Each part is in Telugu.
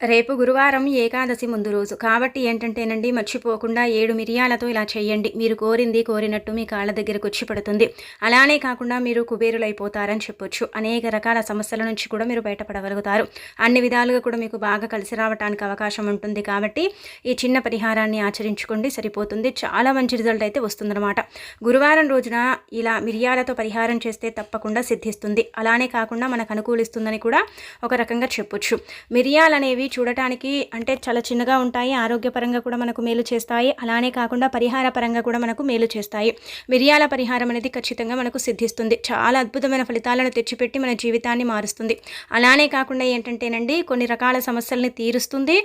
రేపు గురువారం ఏకాదశి ముందు రోజు కాబట్టి ఏంటంటేనండి మర్చిపోకుండా 7 మిరియాలతో ఇలా చేయండి. మీరు కోరింది కోరినట్టు మీ కాళ్ళ దగ్గరకు వచ్చి పడుతుంది. అలానే కాకుండా మీరు కుబేరులైపోతారని చెప్పొచ్చు. అనేక రకాల సమస్యల నుంచి కూడా మీరు బయటపడగలుగుతారు. అన్ని విధాలుగా కూడా మీకు బాగా కలిసి రావడానికి అవకాశం ఉంటుంది. కాబట్టి ఈ చిన్న పరిహారాన్ని ఆచరించుకోండి, సరిపోతుంది. చాలా మంచి రిజల్ట్ అయితే వస్తుందన్నమాట. గురువారం రోజున ఇలా మిరియాలతో పరిహారం చేస్తే తప్పకుండా సిద్ధిస్తుంది. అలానే కాకుండా మనకు అనుకూలిస్తుందని కూడా ఒక రకంగా చెప్పొచ్చు. మిరియాలు అనేవి చూడటానికి అంటే చాలా చిన్నగా ఉంటాయి. ఆరోగ్యపరంగా కూడా మనకు మేలు చేస్తాయి. అలానే కాకుండా పరిహార పరంగా కూడా మనకు మేలు చేస్తాయి. మిరియాల పరిహారం అనేది ఖచ్చితంగా మనకు సిద్ధిస్తుంది. చాలా అద్భుతమైన ఫలితాలను తెచ్చిపెట్టి మన జీవితాన్ని మారుస్తుంది. అలానే కాకుండా ఏంటంటేనండి కొన్ని రకాల సమస్యల్ని తీరుస్తుంది.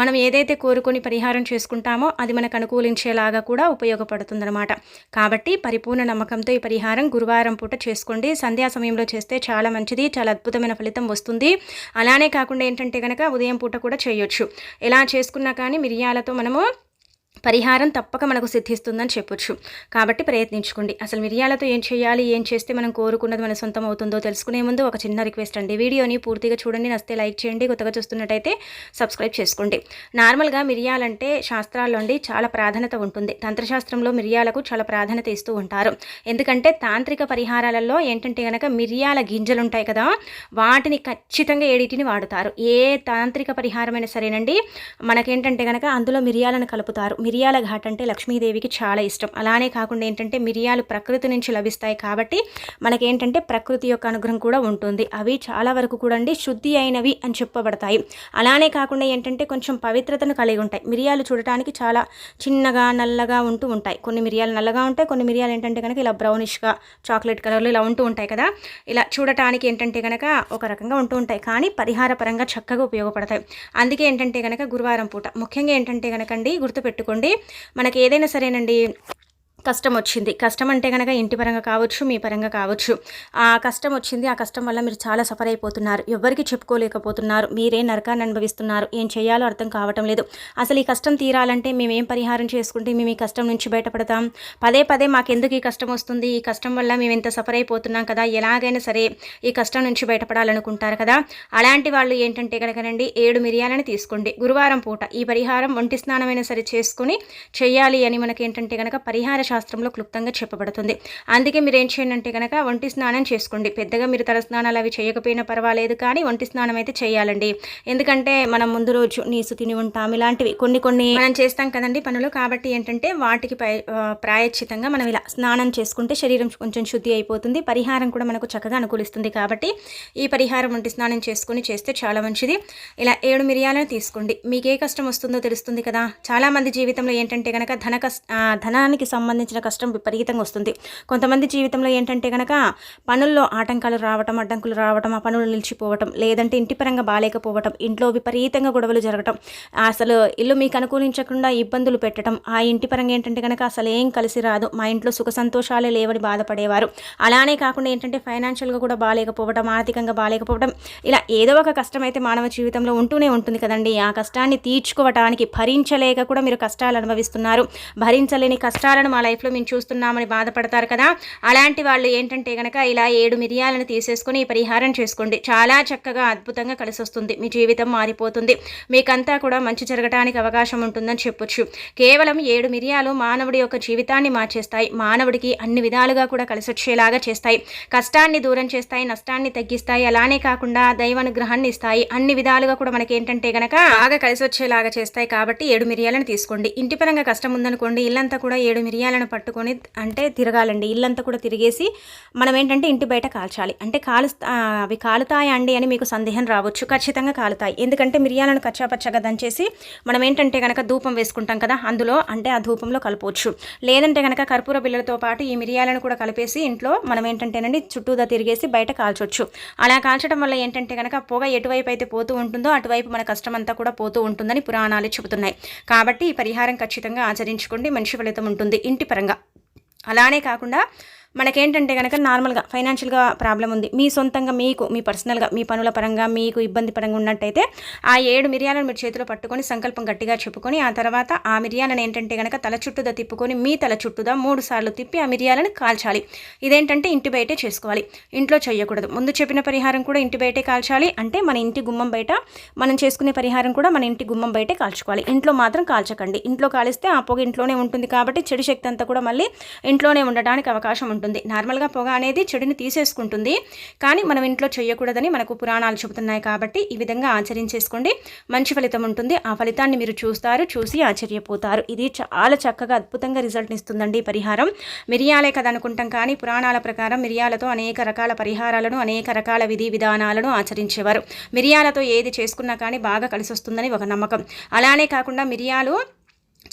మనం ఏదైతే కోరుకొని పరిహారం చేసుకుంటామో అది మనకు అనుకూలించేలాగా కూడా ఉపయోగపడుతుందన్నమాట. కాబట్టి పరిపూర్ణ నమ్మకంతో ఈ పరిహారం గురువారం పూట చేసుకోండి. సంధ్యా సమయంలో చేస్తే చాలా మంచిది, చాలా అద్భుతమైన ఫలితం వస్తుంది. అలానే కాకుండా ఏంటంటే కనుక ఉదయం పూట కూడా చేయొచ్చు. ఎలా చేసుకున్నా కానీ మిరియాలతో మనము పరిహారం తప్పక మనకు సిద్ధిస్తుందని చెప్పొచ్చు. కాబట్టి ప్రయత్నించుకోండి. అసలు మిరియాలతో ఏం చేయాలి, ఏం చేస్తే మనం కోరుకున్నది మన సొంతం అవుతుందో తెలుసుకునే ముందు ఒక చిన్న రిక్వెస్ట్ అండి. వీడియోని పూర్తిగా చూడండి, నచ్చితే లైక్ చేయండి, కొత్తగా చూస్తున్నట్టయితే సబ్స్క్రైబ్ చేసుకోండి. నార్మల్గా మిరియాలంటే శాస్త్రాల్లో అండి చాలా ప్రాధాన్యత ఉంటుంది. తంత్రశాస్త్రంలో మిరియాలకు చాలా ప్రాధాన్యత ఇస్తూ ఉంటారు. ఎందుకంటే తాంత్రిక పరిహారాలలో ఏంటంటే కనుక మిరియాల గింజలు ఉంటాయి కదా, వాటిని ఖచ్చితంగా ఏడిటిని వాడుతారు. ఏ తాంత్రిక పరిహారమైనా సరేనండి మనకేంటంటే కనుక అందులో మిరియాలను కలుపుతారు. మిరియాల ఘాట్ అంటే లక్ష్మీదేవికి చాలా ఇష్టం. అలానే కాకుండా ఏంటంటే మిరియాలు ప్రకృతి నుంచి లభిస్తాయి కాబట్టి మనకేంటంటే ప్రకృతి యొక్క అనుగ్రహం కూడా ఉంటుంది. అవి చాలా వరకు కూడా అండి శుద్ధి అయినవి అని చెప్పబడతాయి. అలానే కాకుండా ఏంటంటే కొంచెం పవిత్రతను కలిగి ఉంటాయి. మిరియాలు చూడటానికి చాలా చిన్నగా నల్లగా ఉంటూ ఉంటాయి. కొన్ని మిరియాలు నల్లగా ఉంటాయి, కొన్ని మిరియాలు ఏంటంటే కనుక ఇలా బ్రౌనిష్గా చాక్లెట్ కలర్లో ఇలా ఉంటూ ఉంటాయి కదా. ఇలా చూడటానికి ఏంటంటే కనుక ఒక రకంగా ఉంటూ ఉంటాయి, కానీ పరిహార పరంగా చక్కగా ఉపయోగపడతాయి. అందుకే ఏంటంటే కనుక గురువారం పూట ముఖ్యంగా ఏంటంటే కనుక అండి గుర్తుపెట్టుకోండి, మనకి ఏదైనా సరేనండి కష్టం వచ్చింది. కష్టం అంటే కనుక ఇంటి పరంగా కావచ్చు, మీ పరంగా కావచ్చు. ఆ కష్టం వచ్చింది, ఆ కష్టం వల్ల మీరు చాలా సఫర్ అయిపోతున్నారు, ఎవరికి చెప్పుకోలేకపోతున్నారు, మీరే నరకాన్ని అనుభవిస్తున్నారు, ఏం చేయాలో అర్థం కావటం లేదు. అసలు ఈ కష్టం తీరాలంటే మేమేం పరిహారం చేసుకుంటే మేము ఈ కష్టం నుంచి బయటపడతాం, పదే పదే మాకెందుకు ఈ కష్టం వస్తుంది, ఈ కష్టం వల్ల మేము ఎంత సఫర్ అయిపోతున్నాం కదా, ఎలాగైనా సరే ఈ కష్టం నుంచి బయటపడాలనుకుంటారు కదా. అలాంటి వాళ్ళు ఏంటంటే కనుకనండి 7 మిరియాలని తీసుకోండి. గురువారం పూట ఈ పరిహారం ఒంటి స్నానమైనా సరే చేసుకుని చేయాలి అని మనకి ఏంటంటే కనుక పరిహార శాస్త్రంలో క్లుప్తంగా చెప్పబడుతుంది. అందుకే మీరు ఏం చేయండి అంటే కనుక ఒంటి స్నానం చేసుకోండి. పెద్దగా మీరు తల స్నానాలు అవి చేయకపోయినా పర్వాలేదు, కానీ ఒంటి స్నానం అయితే చేయాలండి. ఎందుకంటే మనం ముందు రోజు నీసు తిని ఉంటాం, ఇలాంటివి కొన్ని మనం చేస్తాం కదండి పనులు. కాబట్టి ఏంటంటే వాటికి ప్రాయశ్చితంగా మనం ఇలా స్నానం చేసుకుంటే శరీరం కొంచెం శుద్ధి అయిపోతుంది, పరిహారం కూడా మనకు చక్కగా అనుకూలిస్తుంది. కాబట్టి ఈ పరిహారం ఒంటి స్నానం చేసుకుని చేస్తే చాలా మంచిది. ఇలా 7 మిరియాలను తీసుకోండి. మీకు ఏ కష్టం వస్తుందో తెలుస్తుంది కదా. చాలామంది జీవితంలో ఏంటంటే కనుక ధనానికి సంబంధించిన కష్టం విపరీతంగా వస్తుంది. కొంతమంది జీవితంలో ఏంటంటే కనుక పనుల్లో ఆటంకాలు రావటం, అడ్డంకులు రావటం, ఆ పనులు నిలిచిపోవటం, లేదంటే ఇంటి పరంగా బాలేకపోవటం, ఇంట్లో విపరీతంగా గొడవలు జరగటం, అసలు ఇల్లు మీకు అనుకూలించకుండా ఇబ్బందులు పెట్టడం, ఆ ఇంటి పరంగా ఏంటంటే కనుక అసలు ఏం కలిసి రాదు, మా ఇంట్లో సుఖ సంతోషాలే లేవని బాధపడేవారు. అలానే కాకుండా ఏంటంటే ఫైనాన్షియల్గా కూడా బాలేకపోవడం, ఆర్థికంగా బాలేకపోవడం, ఇలా ఏదో ఒక కష్టం అయితే మానవ జీవితంలో ఉంటూనే ఉంటుంది కదండి. ఆ కష్టాన్ని తీర్చుకోవటానికి భరించలేక కూడా మీరు కష్టాలు అనుభవిస్తున్నారు, భరించలేని కష్టాలను మా లైఫ్లో మేము చూస్తున్నామని బాధపడతారు కదా. అలాంటి వాళ్ళు ఏంటంటే కనుక ఇలా 7 మిరియాలను తీసేసుకొని ఈ పరిహారం చేసుకోండి. చాలా చక్కగా అద్భుతంగా కలిసి వస్తుంది, మీ జీవితం మారిపోతుంది, మీకంతా కూడా మంచి జరగడానికి అవకాశం ఉంటుందని చెప్పొచ్చు. కేవలం 7 మిరియాలు మానవుడి యొక్క జీవితాన్ని మార్చేస్తాయి, మానవుడికి అన్ని విధాలుగా కూడా కలిసి వచ్చేలాగా చేస్తాయి, కష్టాన్ని దూరం చేస్తాయి, నష్టాన్ని తగ్గిస్తాయి, అలానే కాకుండా దైవానుగ్రహాన్ని ఇస్తాయి, అన్ని విధాలుగా కూడా మనకి ఏంటంటే కనుక బాగా కలిసి వచ్చేలాగా చేస్తాయి. కాబట్టి 7 మిరియాలను తీసుకోండి. ఇంటి పరంగా కష్టం ఉందనుకోండి, ఇల్లంతా కూడా 7 మిరియాలను పట్టుకొని అంటే తిరగాలండి. ఇల్లంతా కూడా తిరిగేసి మనం ఏంటంటే ఇంటి బయట కాల్చాలి. అంటే అవి కాలుతాయా అండి అని మీకు సందేహం రావచ్చు. ఖచ్చితంగా కాలుతాయి. ఎందుకంటే మిరియాలను కచ్చాపచ్చగా దంచేసి మనం ఏంటంటే కనుక ధూపం వేసుకుంటాం కదా, అందులో అంటే ఆ ధూపంలో కలపవచ్చు. లేదంటే కనుక కర్పూర బిళ్ళలతో పాటు ఈ మిరియాలను కూడా కలిపేసి ఇంట్లో మనం ఏంటంటేనండి చుట్టూదా తిరిగేసి బయట కాల్చొచ్చు. అలా కాల్చడం వల్ల ఏంటంటే కనుక పొగ ఎటువైపు అయితే పోతూ ఉంటుందో అటువైపు మన కష్టమంతా కూడా పోతూ ఉంటుందని పురాణాలు చెబుతున్నాయి. కాబట్టి ఈ పరిహారం ఖచ్చితంగా ఆచరించుకోండి, మంచి ఫలితం ఉంటుంది ఇంటి పరంగా. అలానే కాకుండా మనకేంటంటే కనుక నార్మల్గా ఫైనాన్షియల్గా ప్రాబ్లం ఉంది, మీ సొంతంగా మీకు మీ పర్సనల్గా మీ పనుల పరంగా మీకు ఇబ్బంది పరంగా ఉన్నట్టయితే ఆ 7 మిరియాలను మీరు చేతిలో పట్టుకొని సంకల్పం గట్టిగా చెప్పుకొని ఆ తర్వాత ఆ మిరియాలను ఏంటంటే కనుక తల చుట్టూదా తిప్పుకొని మీ తల చుట్టూదా 3 సార్లు తిప్పి ఆ మిరియాలను కాల్చాలి. ఇదేంటంటే ఇంటి బయటే చేసుకోవాలి, ఇంట్లో చేయకూడదు. ముందు చెప్పిన పరిహారం కూడా ఇంటి బయటే కాల్చాలి, అంటే మన ఇంటి గుమ్మం బయట మనం చేసుకునే పరిహారం కూడా మన ఇంటి గుమ్మం బయటే కాల్చుకోవాలి. ఇంట్లో మాత్రం కాల్చకండి, ఇంట్లో కాలిస్తే ఆ పొగ ఇంట్లోనే ఉంటుంది కాబట్టి చెడు శక్తి అంతా కూడా మళ్ళీ ఇంట్లోనే ఉండడానికి అవకాశం ఉంటుంది. నార్మల్గా పొగ అనేది చెడుని తీసేసుకుంటుంది, కానీ మనం ఇంట్లో చేయకూడదని మనకు పురాణాలు చెబుతున్నాయి. కాబట్టి ఈ విధంగా ఆచరించేసుకోండి, మంచి ఫలితం ఉంటుంది. ఆ ఫలితాన్ని మీరు చూస్తారు, చూసి ఆశ్చర్యపోతారు. ఇది చాలా చక్కగా అద్భుతంగా రిజల్ట్ని ఇస్తుందండి ఈ పరిహారం. మిరియాలే కదా అనుకుంటాం, కానీ పురాణాల ప్రకారం మిరియాలతో అనేక రకాల పరిహారాలను అనేక రకాల విధి విధానాలను ఆచరించేవారు. మిరియాలతో ఏది చేసుకున్నా కానీ బాగా కలిసి వస్తుందని ఒక నమ్మకం. అలానే కాకుండా మిరియాలు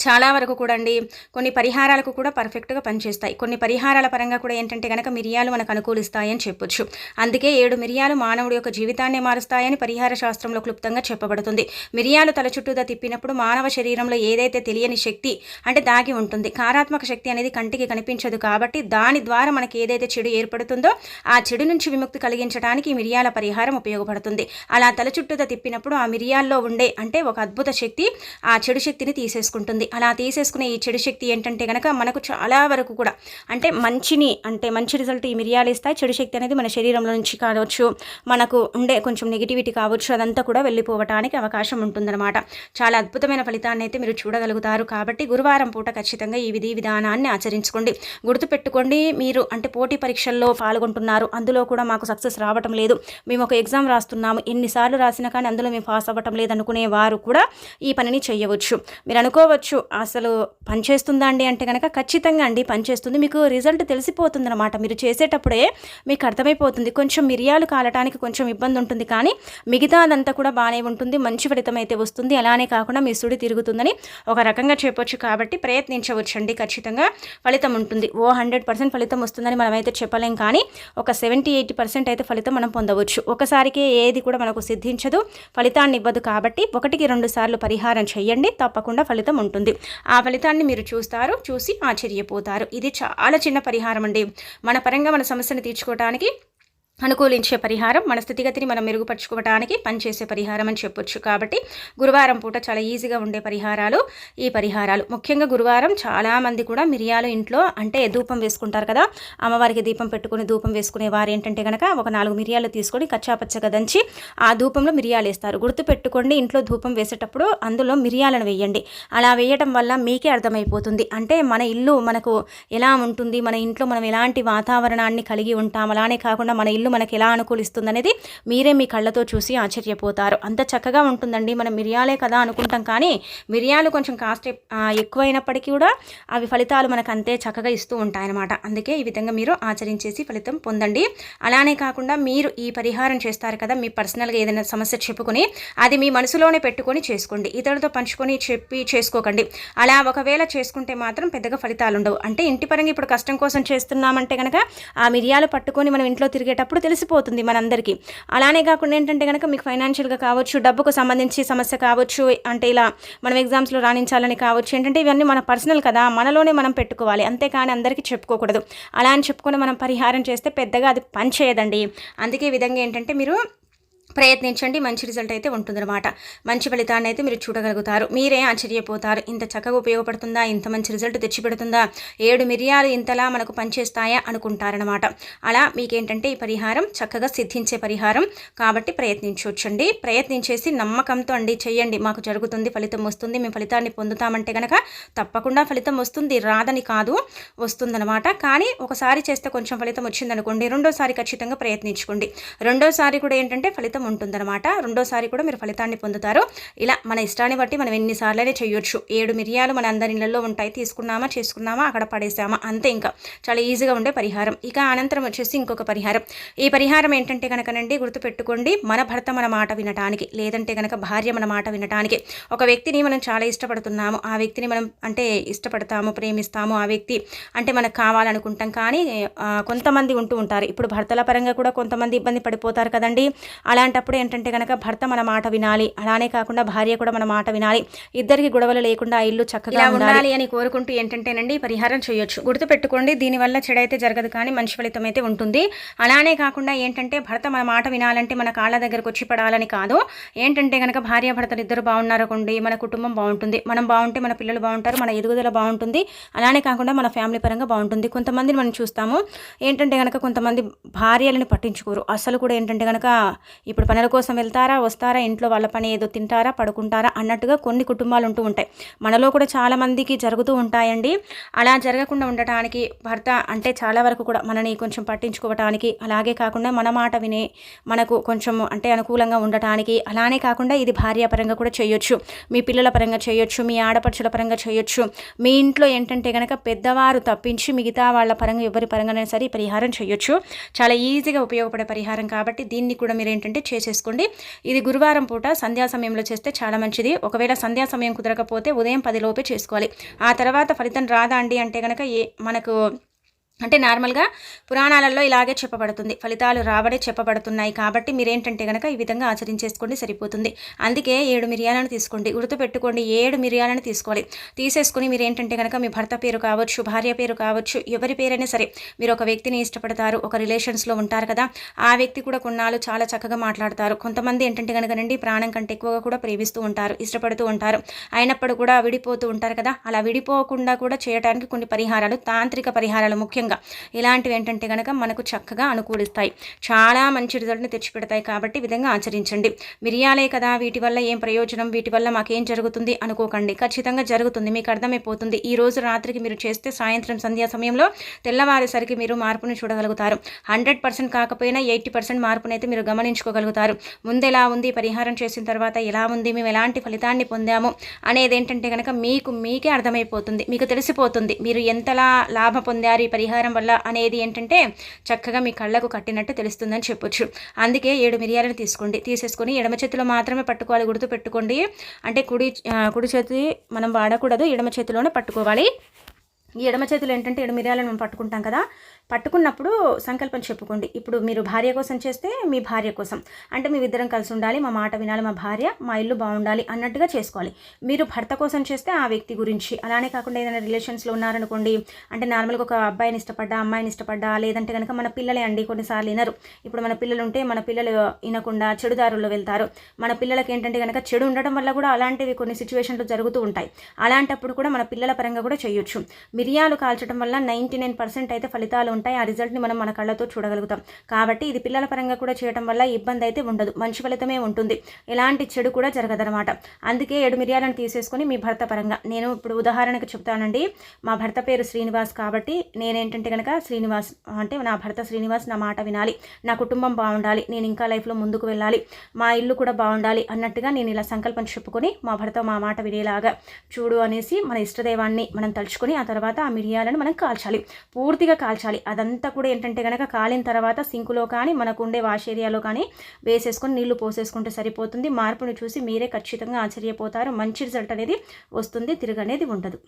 చాలా వరకు కూడా అండి కొన్ని పరిహారాలకు కూడా పర్ఫెక్ట్గా పనిచేస్తాయి. కొన్ని పరిహారాల పరంగా కూడా ఏంటంటే కనుక మిరియాలు మనకు అనుకూలిస్తాయని చెప్పొచ్చు. అందుకే 7 మిరియాలు మానవుడి యొక్క జీవితాన్ని మారుస్తాయని పరిహార శాస్త్రంలో క్లుప్తంగా చెప్పబడుతుంది. మిరియాలు తల చుట్టూదా తిప్పినప్పుడు మానవ శరీరంలో ఏదైతే తెలియని శక్తి అంటే దాగి ఉంటుంది, కారాత్మక శక్తి అనేది కంటికి కనిపించదు, కాబట్టి దాని ద్వారా మనకి ఏదైతే చెడు ఏర్పడుతుందో ఆ చెడు నుంచి విముక్తి కలిగించడానికి ఈ మిరియాల పరిహారం ఉపయోగపడుతుంది. అలా తల చుట్టూదా తిప్పినప్పుడు ఆ మిరియాల్లో ఉండే అంటే ఒక అద్భుత శక్తి ఆ చెడు శక్తిని తీసేసుకుంటుంది. అలా తీసేసుకునే ఈ చెడు శక్తి ఏంటంటే కనుక మనకు చాలా వరకు కూడా అంటే మంచి రిజల్ట్ ఈ మిరియాలు ఇస్తాయి. చెడు శక్తి అనేది మన శరీరంలో నుంచి కావచ్చు, మనకు ఉండే కొంచెం నెగిటివిటీ కావచ్చు, అదంతా కూడా వెళ్ళిపోవటానికి అవకాశం ఉంటుందన్నమాట. చాలా అద్భుతమైన ఫలితాన్ని అయితే మీరు చూడగలుగుతారు. కాబట్టి గురువారం పూట ఖచ్చితంగా ఈ విధి విధానాన్ని ఆచరించుకోండి. గుర్తుపెట్టుకోండి, మీరు అంటే పోటీ పరీక్షల్లో పాల్గొంటున్నారు, అందులో కూడా మాకు సక్సెస్ రావటం లేదు, మేము ఒక ఎగ్జామ్ రాస్తున్నాము, ఎన్నిసార్లు రాసినా కానీ అందులో మేము పాస్ అవ్వటం లేదు అనుకునే వారు కూడా ఈ పనిని చేయవచ్చు. మీరు అనుకోవచ్చు అసలు పనిచేస్తుందా అండి అంటే కనుక ఖచ్చితంగా అండి పనిచేస్తుంది. మీకు రిజల్ట్ తెలిసిపోతుంది అనమాట. మీరు చేసేటప్పుడే మీకు అర్థమైపోతుంది. కొంచెం మిరియాలు కాలటానికి కొంచెం ఇబ్బంది ఉంటుంది, కానీ మిగతాదంతా కూడా బాగానే ఉంటుంది, మంచి ఫలితం అయితే వస్తుంది. అలానే కాకుండా మీ సుడి తిరుగుతుందని ఒక రకంగా చెప్పొచ్చు. కాబట్టి ప్రయత్నించవచ్చు అండి, ఖచ్చితంగా ఫలితం ఉంటుంది. 100% ఫలితం వస్తుందని మనమైతే చెప్పలేం, కానీ ఒక 70-80% అయితే ఫలితం మనం పొందవచ్చు. ఒకసారికే ఏది కూడా మనకు సిద్ధించదు, ఫలితాన్ని ఇవ్వదు. కాబట్టి 1-2 సార్లు పరిహారం చేయండి, తప్పకుండా ఫలితం ఉంటుంది. ఆ ఫలితాన్ని మీరు చూస్తారు, చూసి ఆశ్చర్యపోతారు. ఇది చాలా చిన్న పరిహారం అండి, మన పరంగా మన సమస్యను తీర్చుకోవడానికి అనుకూలించే పరిహారం, మన స్థితిగతిని మనం మెరుగుపరుచుకోవడానికి పనిచేసే పరిహారం అని చెప్పొచ్చు. కాబట్టి గురువారం పూట చాలా ఈజీగా ఉండే పరిహారాలు ఈ పరిహారాలు. ముఖ్యంగా గురువారం చాలామంది కూడా మిరియాలు ఇంట్లో అంటే ధూపం వేసుకుంటారు కదా, అమ్మవారికి దీపం పెట్టుకుని ధూపం వేసుకునే వారు ఏంటంటే కనుక ఒక 4 మిరియాలు తీసుకొని కచ్చాపచ్చగా దంచి ఆ ధూపంలో మిరియాలు వేస్తారు. గుర్తుపెట్టుకోండి, ఇంట్లో ధూపం వేసేటప్పుడు అందులో మిరియాలను వేయండి. అలా వేయటం వల్ల మీకే అర్థమైపోతుంది, అంటే మన ఇల్లు మనకు ఎలా ఉంటుంది, మన ఇంట్లో మనం ఎలాంటి వాతావరణాన్ని కలిగి ఉంటాం, అలానే కాకుండా మన ఇల్లు మనకి ఎలా అనుకూలిస్తుంది అనేది మీరే మీ కళ్ళతో చూసి ఆశ్చర్యపోతారు. అంత చక్కగా ఉంటుందండి. మనం మిరియాలే కదా అనుకుంటాం, కానీ మిరియాలు కొంచెం కాస్ట్ ఎక్కువైనప్పటికీ కూడా అవి ఫలితాలు మనకు అంతే చక్కగా ఇస్తూ ఉంటాయన్నమాట. అందుకే ఈ విధంగా మీరు ఆచరించేసి ఫలితం పొందండి. అలానే కాకుండా మీరు ఈ పరిహారం చేస్తారు కదా, మీ పర్సనల్గా ఏదైనా సమస్య చెప్పుకొని అది మీ మనసులోనే పెట్టుకొని చేసుకోండి, ఇతరులతో పంచుకొని చెప్పి చేసుకోకండి. అలా ఒకవేళ చేసుకుంటే మాత్రం పెద్దగా ఫలితాలు ఉండవు. అంటే ఇంటి పరంగా ఇప్పుడు కష్టం కోసం చేస్తున్నామంటే కనుక ఆ మిరియాలు పట్టుకొని మనం ఇంట్లో తిరిగేటప్పుడు తెలిసిపోతుంది మనందరికీ. అలానే కాకుండా ఏంటంటే కనుక మీకు ఫైనాన్షియల్గా కావచ్చు, డబ్బుకు సంబంధించి సమస్య కావచ్చు, అంటే ఇలా మనం ఎగ్జామ్స్లో రాణించాలని కావచ్చు, ఏంటంటే ఇవన్నీ మన పర్సనల్ కదా, మనలోనే మనం పెట్టుకోవాలి, అంతేకాని అందరికీ చెప్పుకోకూడదు. అలా అని చెప్పుకొని మనం పరిహారం చేస్తే పెద్దగా అది పని చేయదండి. అందుకే ఈ విధంగా ఏంటంటే మీరు ప్రయత్నించండి, మంచి రిజల్ట్ అయితే ఉంటుందన్నమాట. మంచి ఫలితాన్ని అయితే మీరు చూడగలుగుతారు. మీరే ఆశ్చర్యపోతారు, ఇంత చక్కగా ఉపయోగపడుతుందా, ఇంత మంచి రిజల్ట్ తెచ్చిపెడుతుందా, 7 మిరియాలు ఇంతలా మనకు పనిచేస్తాయా అనుకుంటారనమాట. అలా మీకేంటంటే ఈ పరిహారం చక్కగా సిద్ధించే పరిహారం కాబట్టి ప్రయత్నించవచ్చండి. ప్రయత్నించేసి నమ్మకంతో అండి చేయండి, మాకు జరుగుతుంది, ఫలితం వస్తుంది, మేము ఫలితాన్ని పొందుతామంటే కనుక తప్పకుండా ఫలితం వస్తుంది, రాదని కాదు, వస్తుందన్నమాట. కానీ ఒకసారి చేస్తే కొంచెం ఫలితం వచ్చిందనుకోండి, రెండోసారి ఖచ్చితంగా ప్రయత్నించుకోండి. రెండోసారి కూడా ఏంటంటే ఫలితం ఉంటుందన్నమాట. రెండోసారి కూడా మీరు ఫలితాన్ని పొందుతారు. ఇలా మన ఇష్టాన్ని బట్టి మనం ఎన్నిసార్లైనా చేయొచ్చు. 7 మిరియాలు మన అందరి ఇళ్లలో ఉంటాయి, తీసుకున్నామా చేసుకున్నామా అక్కడ పడేసామా అంతే. ఇంకా చాలా ఈజీగా ఉండే పరిహారం. ఇక అనంతరం వచ్చేసి ఇంకొక పరిహారం. ఈ పరిహారం ఏంటంటే కనుకనండి, గుర్తుపెట్టుకోండి, మన భర్త మన మాట వినటానికి, లేదంటే కనుక భార్య మన మాట వినటానికి. ఒక వ్యక్తిని మనం చాలా ఇష్టపడుతున్నాము, ఆ వ్యక్తిని మనం అంటే ఇష్టపడతాము, ప్రేమిస్తాము, ఆ వ్యక్తి అంటే మనకు కావాలనుకుంటాం, కానీ కొంతమంది ఉంటూ ఉంటారు. ఇప్పుడు భర్తల పరంగా కూడా కొంతమంది ఇబ్బంది పడిపోతారు కదండి. అలాంటి అలాంటప్పుడు ఏంటంటే కనుక భర్త మన మాట వినాలి, అలానే కాకుండా భార్య కూడా మన మాట వినాలి, ఇద్దరికి గొడవలు లేకుండా ఇల్లు చక్కగా ఉండాలి అని కోరుకుంటూ ఏంటంటేనండి పరిహారం చేయొచ్చు. గుర్తుపెట్టుకోండి, దీనివల్ల చెడైతే జరగదు కానీ మంచి ఫలితం అయితే ఉంటుంది. అలానే కాకుండా ఏంటంటే భర్త మన మాట వినాలంటే మన కాళ్ళ దగ్గరకు వచ్చి పడాలని కాదు. ఏంటంటే కనుక భార్య భర్తలు ఇద్దరు బాగున్నారనుకోండి, మన కుటుంబం బాగుంటుంది, మనం బాగుంటే మన పిల్లలు బాగుంటారు, మన ఎదుగుదల బాగుంటుంది, అలానే కాకుండా మన ఫ్యామిలీ పరంగా బాగుంటుంది. కొంతమందిని మనం చూస్తాము ఏంటంటే కనుక కొంతమంది భార్యలను పట్టించుకోరు అసలు కూడా. ఏంటంటే కనుక ఇప్పుడు పనుల కోసం వెళ్తారా, వస్తారా, ఇంట్లో వాళ్ళ పని ఏదో తింటారా, పడుకుంటారా అన్నట్టుగా కొన్ని కుటుంబాలు ఉంటూ ఉంటాయి. మనలో కూడా చాలా మందికి జరుగుతూ ఉంటాయండి. అలా జరగకుండా ఉండటానికి భర్త అంటే చాలా వరకు కూడా మనని కొంచెం పట్టించుకోవటానికి, అలాగే కాకుండా మన మాట విని మనకు కొంచెం అంటే అనుకూలంగా ఉండటానికి, అలానే కాకుండా ఇది భార్యాపరంగా కూడా చేయొచ్చు, మీ పిల్లల పరంగా చేయొచ్చు, మీ ఆడపడుచుల పరంగా చేయొచ్చు. మీ ఇంట్లో ఏంటంటే కనుక పెద్దవారు తప్పించి మిగతా వాళ్ళ పరంగా ఎవరి పరంగానే సరే పరిహారం చేయొచ్చు. చాలా ఈజీగా ఉపయోగపడే పరిహారం కాబట్టి దీన్ని కూడా మీరు ఏంటంటే చేసేసుకోండి. ఇది గురువారం పూట సంధ్యా సమయంలో చేస్తే చాలా మంచిది. ఒకవేళ సంధ్యా సమయం కుదరకపోతే ఉదయం 10 లోపే చేసుకోవాలి. ఆ తర్వాత ఫలితం రాదా అండి అంటే కనుక మనకు అంటే నార్మల్గా పురాణాలలో ఇలాగే చెప్పబడుతుంది, ఫలితాలు రావడే చెప్పబడుతున్నాయి. కాబట్టి మీరేంటంటే కనుక ఈ విధంగా ఆచరించేసుకోండి, సరిపోతుంది. అందుకే 7 మిరియాలను తీసుకోండి, గుర్తుపెట్టుకోండి 7 మిరియాలను తీసుకోవాలి. తీసేసుకుని మీరేంటంటే కనుక మీ భర్త పేరు కావచ్చు, భార్య పేరు కావచ్చు, ఎవరి పేరైనా సరే, మీరు ఒక వ్యక్తిని ఇష్టపడతారు, ఒక రిలేషన్స్లో ఉంటారు కదా, ఆ వ్యక్తి కూడా కొన్నాళ్ళు చాలా చక్కగా మాట్లాడతారు. కొంతమంది ఏంటంటే కనుకనండి ప్రాణం కంటే ఎక్కువగా కూడా ప్రేమిస్తూ ఉంటారు, ఇష్టపడుతూ ఉంటారు, అయినప్పుడు కూడా విడిపోతూ ఉంటారు కదా. అలా విడిపోకుండా కూడా చేయడానికి కొన్ని పరిహారాలు, తాంత్రిక పరిహారాలు ముఖ్యంగా ఇలాంటివి ఏంటంటే కనుక మనకు చక్కగా అనుకూలిస్తాయి, చాలా మంచి రిజల్ట్ని తెచ్చిపెడతాయి. కాబట్టి విధంగా ఆచరించండి. మిరియాలే కదా, వీటి వల్ల ఏం ప్రయోజనం, వీటి వల్ల మాకేం జరుగుతుంది అనుకోకండి, ఖచ్చితంగా జరుగుతుంది, మీకు అర్థమైపోతుంది. ఈ రోజు రాత్రికి మీరు చేస్తే సాయంత్రం సంధ్యా సమయంలో తెల్లవారేసరికి మీరు మార్పుని చూడగలుగుతారు. 100% కాకపోయినా 80% మార్పునైతే మీరు గమనించుకోగలుగుతారు. ముందు ఎలా ఉంది, పరిహారం చేసిన తర్వాత ఎలా ఉంది, మేము ఎలాంటి ఫలితాన్ని పొందాము అనేది ఏంటంటే కనుక మీకే అర్థమైపోతుంది, మీకు తెలిసిపోతుంది మీరు ఎంతలా లాభం పొందారు ఈ పరిహారం వల్ల అనేది ఏంటంటే చక్కగా మీ కళ్ళకు కట్టినట్టు తెలుస్తుందని చెప్పొచ్చు. అందుకే 7 మిరియాలను తీసేసుకొని ఎడమ చేతిలో మాత్రమే పట్టుకోవాలి, గుర్తు పెట్టుకోండి. అంటే కుడి చేతి మనం వాడకూడదు, ఎడమ చేతిలోనే పట్టుకోవాలి. ఈ ఎడమ చేతులు ఏంటంటే 7 మిరియాలను మనం పట్టుకుంటాం కదా, పట్టుకున్నప్పుడు సంకల్పం చెప్పుకోండి. ఇప్పుడు మీరు భార్య కోసం చేస్తే మీ భార్య కోసం, అంటే మీ ఇద్దరం కలిసి ఉండాలి, మా మాట వినాలి, మా భార్య, మా ఇల్లు బాగుండాలి అన్నట్టుగా చేసుకోవాలి. మీరు భర్త కోసం చేస్తే ఆ వ్యక్తి గురించి, అలానే కాకుండా ఏదైనా రిలేషన్స్లో ఉన్నారనుకోండి, అంటే నార్మల్గా ఒక అబ్బాయిని ఇష్టపడ్డా, అమ్మాయిని ఇష్టపడ్డా, లేదంటే కనుక మన పిల్లలే అండి కొన్నిసార్లు వినరు. ఇప్పుడు మన పిల్లలు ఉంటే మన పిల్లలు వినకుండా చెడుదారుల్లో వెళ్తారు. మన పిల్లలకి ఏంటంటే కనుక చెడు ఉండడం వల్ల కూడా అలాంటివి కొన్ని సిచ్యువేషన్లు జరుగుతూ ఉంటాయి. అలాంటప్పుడు కూడా మన పిల్లల పరంగా కూడా చేయొచ్చు. మిరియాలు కాల్చడం వల్ల 99% అయితే ఫలితాలు ఉంటాయి. ఆ రిజల్ట్ని మనం మన కళ్ళతో చూడగలుగుతాం. కాబట్టి ఇది పిల్లల పరంగా కూడా చేయడం వల్ల ఇబ్బంది అయితే ఉండదు, మంచి ఫలితమే ఉంటుంది, ఎలాంటి చెడు కూడా జరగదనమాట. అందుకే 7 మిరియాలను తీసేసుకొని మీ భర్త పరంగా, నేను ఇప్పుడు ఉదాహరణకు చెప్తానండి, మా భర్త పేరు శ్రీనివాస్ కాబట్టి నేనేంటంటే కనుక శ్రీనివాస్ అంటే నా భర్త శ్రీనివాస్ నా మాట వినాలి, నా కుటుంబం బాగుండాలి, నేను ఇంకా లైఫ్లో ముందుకు వెళ్ళాలి, మా ఇల్లు కూడా బాగుండాలి అన్నట్టుగా నేను ఇలా సంకల్పం చెప్పుకొని మా భర్త మా మాట వినేలాగా చూడు అనేసి మన ఇష్టదైవాన్ని మనం తలుచుకొని ఆ తర్వాత ఆ మిరియాలను మనం కాల్చాలి, పూర్తిగా కాల్చాలి. అదంతా కూడా ఏంటంటే కనుక కాలిన తర్వాత సింకులో కానీ మనకు ఉండే వాష్ ఏరియాలో కానీ వేసేసుకొని నీళ్లు పోసేసుకుంటే సరిపోతుంది. మార్పును చూసి మీరే ఖచ్చితంగా ఆశ్చర్యపోతారు, మంచి రిజల్ట్ అనేది వస్తుంది, తిరగనేది ఉండదు.